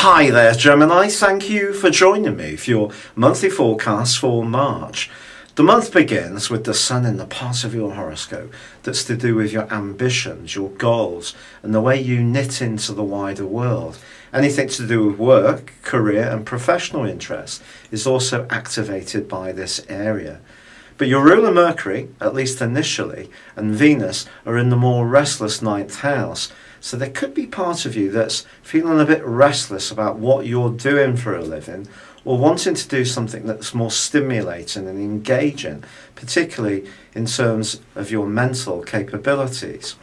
Hi there, Gemini. Thank you for joining me for your monthly forecast for March. The month begins with the Sun in the part of your horoscope that's to do with your ambitions, your goals, and the way you knit into the wider world. Anything to do with work, career, and professional interests is also activated by this area. But your ruler Mercury, at least initially, and Venus are in the more restless ninth house. So there could be part of you that's feeling a bit restless about what you're doing for a living, or wanting to do something that's more stimulating and engaging, particularly in terms of your mental capabilities.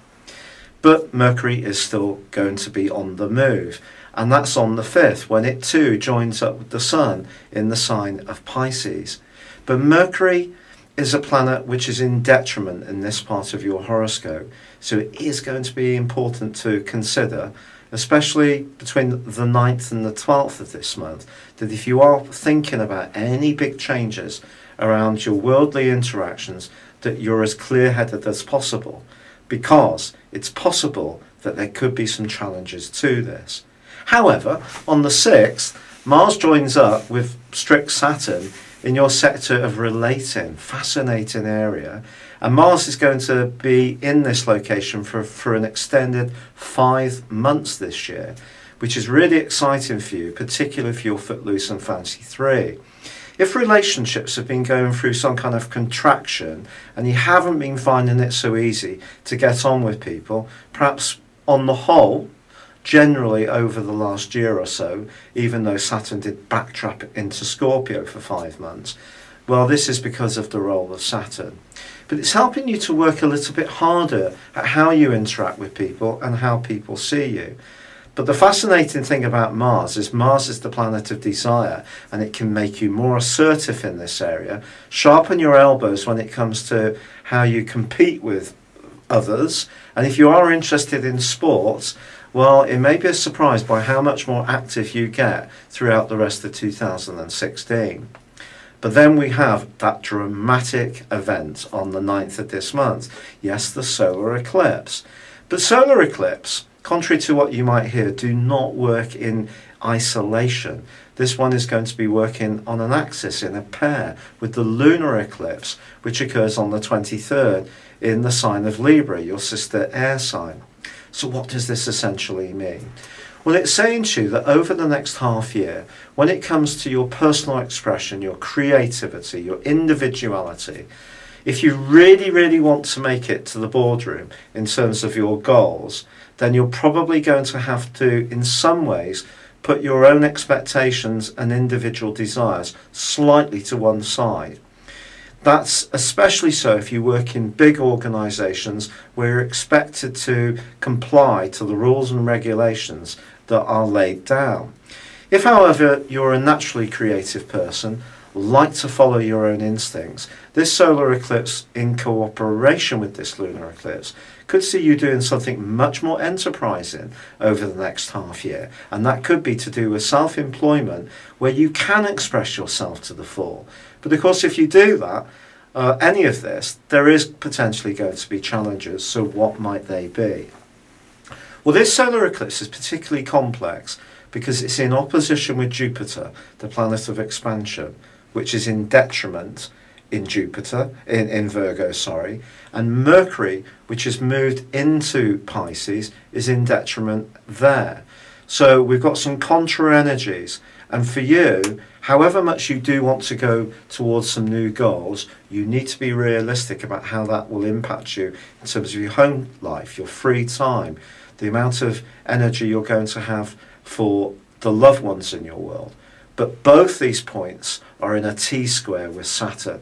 But Mercury is still going to be on the move, and that's on the 5th, when it too joins up with the Sun in the sign of Pisces. But Mercury is a planet which is in detriment in this part of your horoscope, so it is going to be important to consider, especially between the 9th and the 12th of this month, that if you are thinking about any big changes around your worldly interactions, that you're as clear-headed as possible, because it's possible that there could be some challenges to this. However, on the 6th, Mars joins up with strict Saturn in your sector of relating, fascinating area, and Mars is going to be in this location for an extended 5 months this year, which is really exciting for you, particularly if you're footloose and fancy free. If relationships have been going through some kind of contraction and you haven't been finding it so easy to get on with people, perhaps on the whole, generally over the last year or so, even though Saturn did backtrack into Scorpio for 5 months, well, this is because of the role of Saturn. But it's helping you to work a little bit harder at how you interact with people and how people see you. But the fascinating thing about Mars is the planet of desire, and it can make you more assertive in this area, sharpen your elbows when it comes to how you compete with others, and if you are interested in sports, well, it may be a surprise by how much more active you get throughout the rest of 2016. But then we have that dramatic event on the 9th of this month. Yes, the solar eclipse. But solar eclipse, contrary to what you might hear, do not work in isolation. This one is going to be working on an axis in a pair with the lunar eclipse, which occurs on the 23rd in the sign of Libra, your sister air sign. So what does this essentially mean? Well, it's saying to you that over the next half year, when it comes to your personal expression, your creativity, your individuality, if you really, really want to make it to the boardroom in terms of your goals, then you're probably going to have to, in some ways, put your own expectations and individual desires slightly to one side. That's especially so if you work in big organisations where you're expected to comply to the rules and regulations that are laid down. If, however, you're a naturally creative person, like to follow your own instincts, this solar eclipse in cooperation with this lunar eclipse could see you doing something much more enterprising over the next half year, and that could be to do with self-employment, where you can express yourself to the full. But of course, if you do that, any of this, there is potentially going to be challenges. So what might they be? Well, this solar eclipse is particularly complex because it's in opposition with Jupiter, the planet of expansion, which is in detriment in Virgo, and Mercury, which has moved into Pisces, is in detriment there. So we've got some contra energies, and for you, however much you do want to go towards some new goals, you need to be realistic about how that will impact you in terms of your home life, your free time, the amount of energy you're going to have for the loved ones in your world. But both these points are in a T-square with Saturn.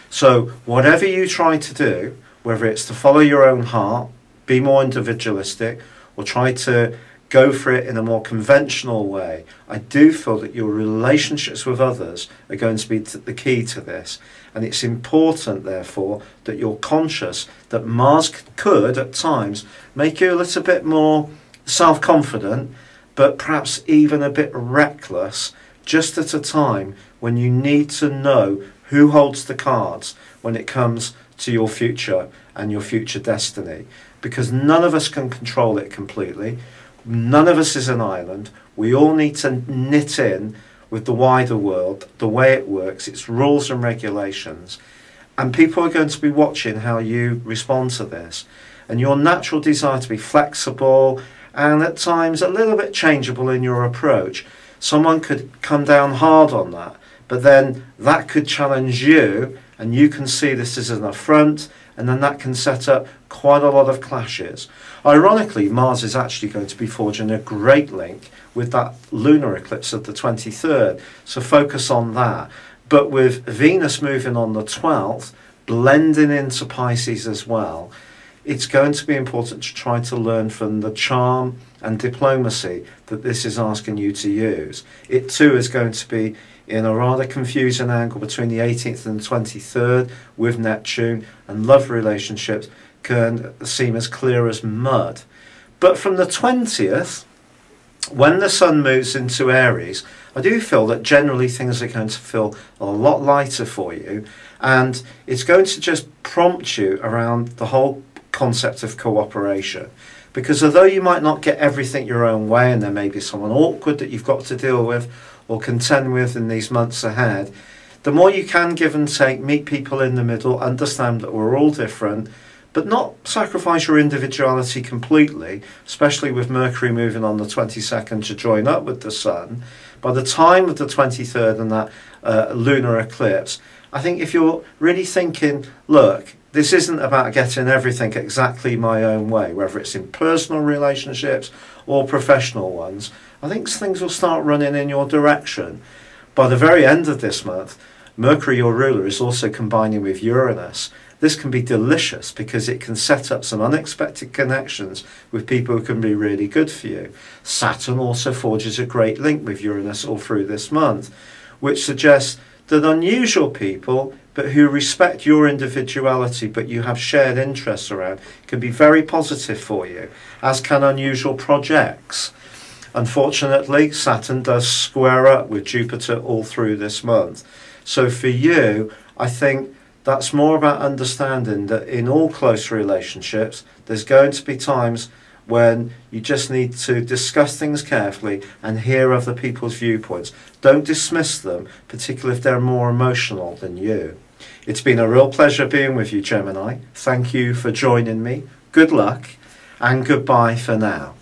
So whatever you try to do, whether it's to follow your own heart, be more individualistic, or try to go for it in a more conventional way, I do feel that your relationships with others are going to be the key to this. And it's important, therefore, that you're conscious that Mars could, at times, make you a little bit more self-confident, but perhaps even a bit reckless, just at a time when you need to know who holds the cards when it comes to your future and your future destiny. Because none of us can control it completely. None of us is an island. We all need to knit in with the wider world, the way it works, its rules and regulations. And people are going to be watching how you respond to this. And your natural desire to be flexible and at times a little bit changeable in your approach. Someone could come down hard on that, but then that could challenge you, and you can see this as an affront, and then that can set up quite a lot of clashes. Ironically, Mars is actually going to be forging a great link with that lunar eclipse of the 23rd, so focus on that. But with Venus moving on the 12th, blending into Pisces as well, it's going to be important to try to learn from the charm and diplomacy that this is asking you to use. It too is going to be in a rather confusing angle between the 18th and the 23rd with Neptune, and love relationships can seem as clear as mud. But from the 20th, when the Sun moves into Aries, I do feel that generally things are going to feel a lot lighter for you, and it's going to just prompt you around the whole concept of cooperation. Because although you might not get everything your own way, and there may be someone awkward that you've got to deal with or contend with in these months ahead, the more you can give and take, meet people in the middle, understand that we're all different, but not sacrifice your individuality completely, especially with Mercury moving on the 22nd to join up with the Sun. By the time of the 23rd and that lunar eclipse, I think if you're really thinking, look, this isn't about getting everything exactly my own way, whether it's in personal relationships or professional ones, I think things will start running in your direction. By the very end of this month, Mercury, your ruler, is also combining with Uranus. This can be delicious because it can set up some unexpected connections with people who can be really good for you. Saturn also forges a great link with Uranus all through this month, which suggests that unusual people, but who respect your individuality, but you have shared interests around, can be very positive for you, as can unusual projects. Unfortunately, Saturn does square up with Jupiter all through this month. So for you, I think that's more about understanding that in all close relationships, there's going to be times when you just need to discuss things carefully and hear other people's viewpoints. Don't dismiss them, particularly if they're more emotional than you. It's been a real pleasure being with you, Gemini. Thank you for joining me. Good luck and goodbye for now.